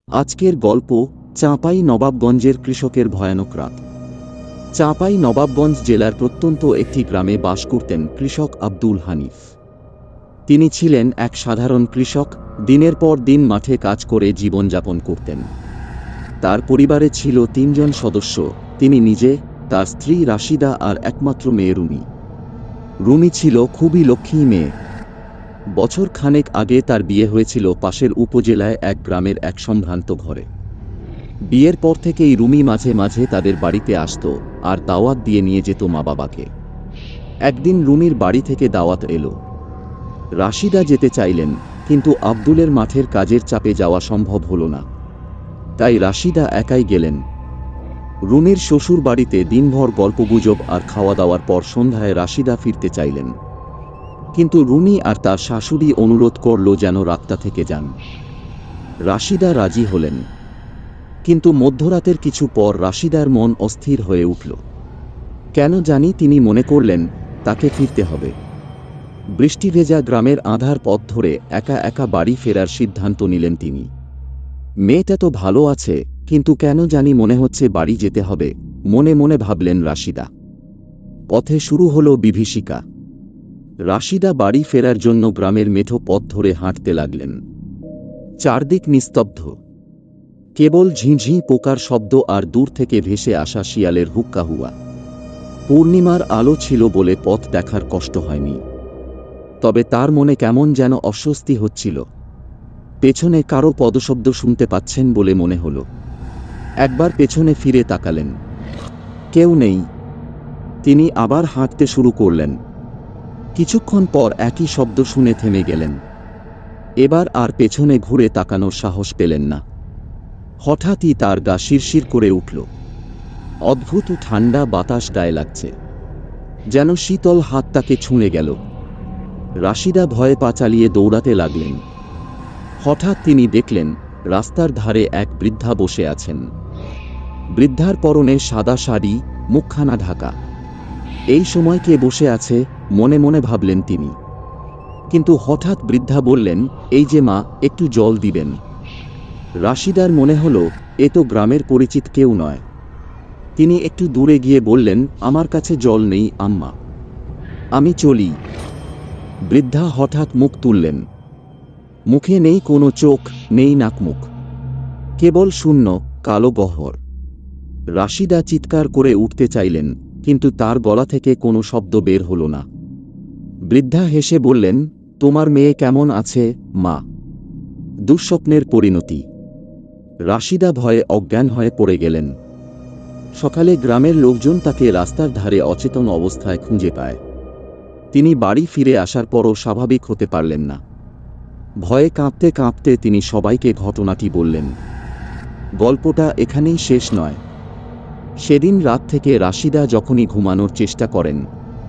আজকের গল্প চাঁপাই নবাবগঞ্জের কৃষকের ভয়ানক রাত। চাঁপাই নবাবগঞ্জ জেলার প্রত্যন্ত একটি গ্রামে বাস করতেন কৃষক আব্দুল হানিফ। তিনি ছিলেন এক সাধারণ কৃষক, দিনের পর দিন মাঠে কাজ করে জীবনযাপন করতেন। তার পরিবারে ছিল ৩ জন সদস্য, তিনি নিজে, তার স্ত্রী রাশিদা আর একমাত্র মেয়ে রুমি। রুমি ছিল খুবই লক্ষ্মী মেয়ে। বছর খানেক আগে তার বিয়ে হয়েছিল পাশের উপজেলায় এক গ্রামের এক সম্ভ্রান্ত ঘরে। বিয়ের পর থেকেই রুমি মাঝে মাঝে তাদের বাড়িতে আসত আর দাওয়াত দিয়ে নিয়ে যেত মা বাবাকে। একদিন রুমির বাড়ি থেকে দাওয়াত এলো। রাশিদা যেতে চাইলেন, কিন্তু আব্দুলের মাঠের কাজের চাপে যাওয়া সম্ভব হলো না। তাই রাশিদা একাই গেলেন। রুমির শ্বশুর বাড়িতে দিনভর গল্পগুজব আর খাওয়া দাওয়ার পর সন্ধ্যায় রাশিদা ফিরতে চাইলেন, কিন্তু রুমি আর তার শাশুড়ি অনুরোধ করল যেন রাতটা থেকে যান। রাশিদা রাজি হলেন, কিন্তু মধ্যরাতের কিছু পর রাশিদার মন অস্থির হয়ে উঠল। কেন জানি তিনি মনে করলেন তাকে ফিরতে হবে। বৃষ্টি ভেজা গ্রামের আঁধার পথ ধরে একা একা বাড়ি ফেরার সিদ্ধান্ত নিলেন তিনি। মেয়েটা তো ভালো আছে, কিন্তু কেন জানি মনে হচ্ছে বাড়ি যেতে হবে, মনে মনে ভাবলেন রাশিদা। পথে শুরু হলো বিভীষিকা। রাশিদা বাড়ি ফেরার জন্য গ্রামের মেঠো পথ ধরে হাঁটতে লাগলেন। চারদিক নিস্তব্ধ, কেবল ঝিঁঝি পোকার শব্দ আর দূর থেকে ভেসে আসা শিয়ালের হুক্কা হুয়া। পূর্ণিমার আলো ছিল বলে পথ দেখার কষ্ট হয়নি, তবে তার মনে কেমন যেন অস্বস্তি হচ্ছিল। পেছনে কারো পদশব্দ শুনতে পাচ্ছেন বলে মনে হলো। একবার পেছনে ফিরে তাকালেন, কেউ নেই। তিনি আবার হাঁটতে শুরু করলেন। কিছুক্ষণ পর একই শব্দ শুনে থেমে গেলেন। এবার আর পেছনে ঘুরে তাকানোর সাহস পেলেন না। হঠাৎই তার গা শিরশির করে উঠল। অদ্ভুত ঠান্ডা বাতাস গায়ে লাগছে, যেন শীতল হাত তাকে ছুঁয়ে গেল। রাশিদা ভয়ে পা চালিয়ে দৌড়াতে লাগলেন। হঠাৎ তিনি দেখলেন রাস্তার ধারে এক বৃদ্ধা বসে আছেন। বৃদ্ধার পরনে সাদা শাড়ি, মুখখানা ঢাকা। এই সময় কে বসে আছে মনে মনে ভাবলেন তিনি। কিন্তু হঠাৎ বৃদ্ধা বললেন, এই যে মা, একটু জল দিবেন। রাশিদার মনে হলো এ তো গ্রামের পরিচিত কেউ নয়। তিনি একটু দূরে গিয়ে বললেন, আমার কাছে জল নেই আম্মা, আমি চলি। বৃদ্ধা হঠাৎ মুখ তুললেন। মুখে নেই কোনো চোখ, নেই নাকমুখ, কেবল শূন্য কালো গহ্বর। রাশিদা চিৎকার করে উঠতে চাইলেন, কিন্তু তার গলা থেকে কোনো শব্দ বের হল না। বৃদ্ধা হেসে বললেন, তোমার মেয়ে কেমন আছে মা? দুঃস্বপ্নের পরিণতি। রাশিদা ভয়ে অজ্ঞান হয়ে পড়ে গেলেন। সকালে গ্রামের লোকজন তাকে রাস্তার ধারে অচেতন অবস্থায় খুঁজে পায়। তিনি বাড়ি ফিরে আসার পরও স্বাভাবিক হতে পারলেন না। ভয়ে কাঁপতে কাঁপতে তিনি সবাইকে ঘটনাটি বললেন। গল্পটা এখানেই শেষ নয়। সেদিন রাত থেকে রাশিদা যখনই ঘুমানোর চেষ্টা করেন,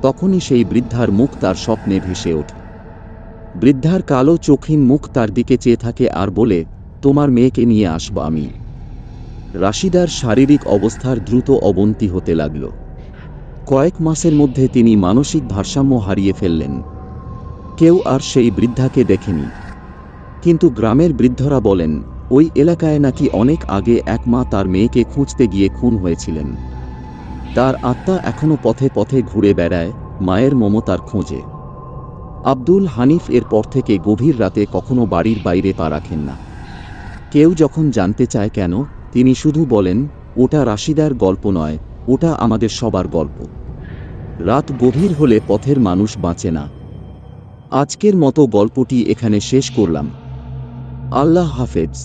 তখনই সেই বৃদ্ধার মুখ তার স্বপ্নে ভেসে ওঠে। বৃদ্ধার কালো চোখহীন মুখ তার দিকে চেয়ে থাকে আর বলে, তোমার মেয়েকে নিয়ে আসব আমি। রাশিদার শারীরিক অবস্থার দ্রুত অবনতি হতে লাগল। কয়েক মাসের মধ্যে তিনি মানসিক ভারসাম্য হারিয়ে ফেললেন। কেউ আর সেই বৃদ্ধাকে দেখেনি, কিন্তু গ্রামের বৃদ্ধরা বলেন ওই এলাকায় নাকি অনেক আগে এক মা তার মেয়েকে খুঁজতে গিয়ে খুন হয়েছিলেন। তার আত্মা এখনো পথে পথে ঘুরে বেড়ায় মায়ের মমতার খোঁজে। আব্দুল হানিফ এর পর থেকে গভীর রাতে কখনো বাড়ির বাইরে পা রাখেন না। কেউ যখন জানতে চায় কেন, তিনি শুধু বলেন, ওটা রাশিদার গল্প নয়, ওটা আমাদের সবার গল্প। রাত গভীর হলে পথের মানুষ বাঁচে না। আজকের মতো গল্পটি এখানে শেষ করলাম। আল্লাহ হাফেজ।